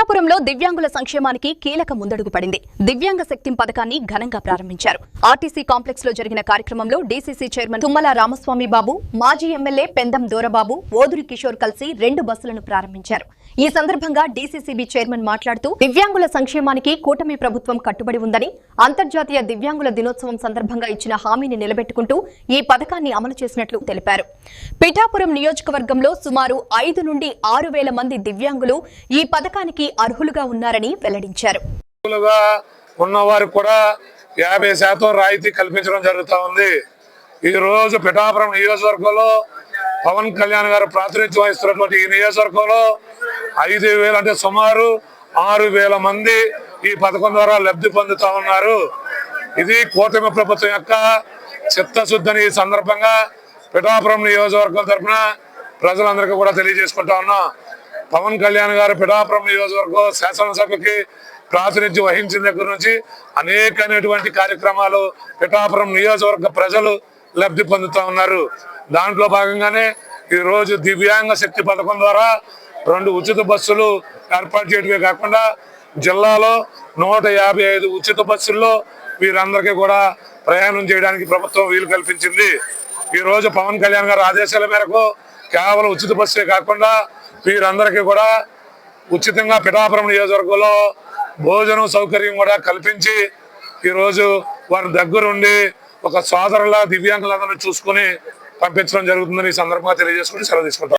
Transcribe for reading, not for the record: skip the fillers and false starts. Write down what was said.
పిఠాపురంలో దివ్యాంగుల సంక్షేమానికి కీలక ముందడుగు పడింది. దివ్యాంగ శక్తి పథకాన్ని ఘనంగా ప్రారంభించారు. ఆర్టీసీ కాంప్లెక్స్ లో జరిగిన కార్యక్రమంలో డీసీసీ చైర్మన్ తుమ్మల రామస్వామి బాబు, మాజీ ఎమ్మెల్యే పెందం దోరబాబు, ఓదురి కిషోర్ కలిసి 2 బస్సులను ప్రారంభించారు. ఈ సందర్భంగా డీసీసీబీ చైర్మన్ మాట్లాడుతూ దివ్యాంగుల సంక్షేమానికి కూటమి ప్రభుత్వం కట్టుబడి ఉందని, అంతర్జాతీయ దివ్యాంగుల దినోత్సవం సందర్భంగా ఇచ్చిన హామీని నిలబెట్టుకుంటూ ఈ పథకాన్ని అమలు చేసినట్లు తెలిపారు. పిఠాపురం నియోజకవర్గంలో సుమారు 5 నుండి 6 వేల మంది దివ్యాంగులు ఈ పథకానికి అర్హులుగా ఉన్నారని వెల్లడించారు. ఉన్నవారికి కూడా 50% రాయితీ కల్పించడం జరుగుతూ ఉంది. ఈ రోజు పిఠాపురం నియోజకవర్గంలో పవన్ కళ్యాణ్ గారు ప్రాతినిధ్యం వహిస్తున్నటువంటి ఈ నియోజకవర్గంలో 5,000 అంటే సుమారు 6,000 మంది ఈ పథకం ద్వారా లబ్ధి పొందుతా ఉన్నారు. ఇది కూటమి ప్రభుత్వం యొక్క చిత్తశుద్ధిని ఈ సందర్భంగా పిఠాపురం నియోజకవర్గం తరఫున ప్రజలందరికీ కూడా తెలియజేసుకుంటా ఉన్నాం. పవన్ కళ్యాణ్ గారు పిఠాపురం నియోజకవర్గం శాసనసభకి ప్రాతినిధ్యం వహించిన దగ్గర నుంచి అనేకమైనటువంటి కార్యక్రమాలు పిఠాపురం నియోజకవర్గ ప్రజలు లబ్ధి పొందుతూ ఉన్నారు. దాంట్లో భాగంగానే ఈరోజు దివ్యాంగ శక్తి పథకం ద్వారా 2 ఉచిత బస్సులు ఏర్పాటు చేయడమే కాకుండా జిల్లాలో 155 ఉచిత బస్సుల్లో వీరందరికీ కూడా ప్రయాణం చేయడానికి ప్రభుత్వం వీలు కల్పించింది. ఈరోజు పవన్ కళ్యాణ్ గారి ఆదేశాల మేరకు కేవలం ఉచిత బస్సే కాకుండా వీరందరికీ కూడా ఉచితంగా పిఠాపురం నియోజకవర్గంలో భోజనం సౌకర్యం కూడా కల్పించి ఈరోజు వారి దగ్గరుండి ఒక సోదరుల దివ్యాంగులందరినీ చూసుకుని పంపించడం జరుగుతుందని ఈ సందర్భంగా తెలియజేసుకుని సెలవు తీసుకుంటాం.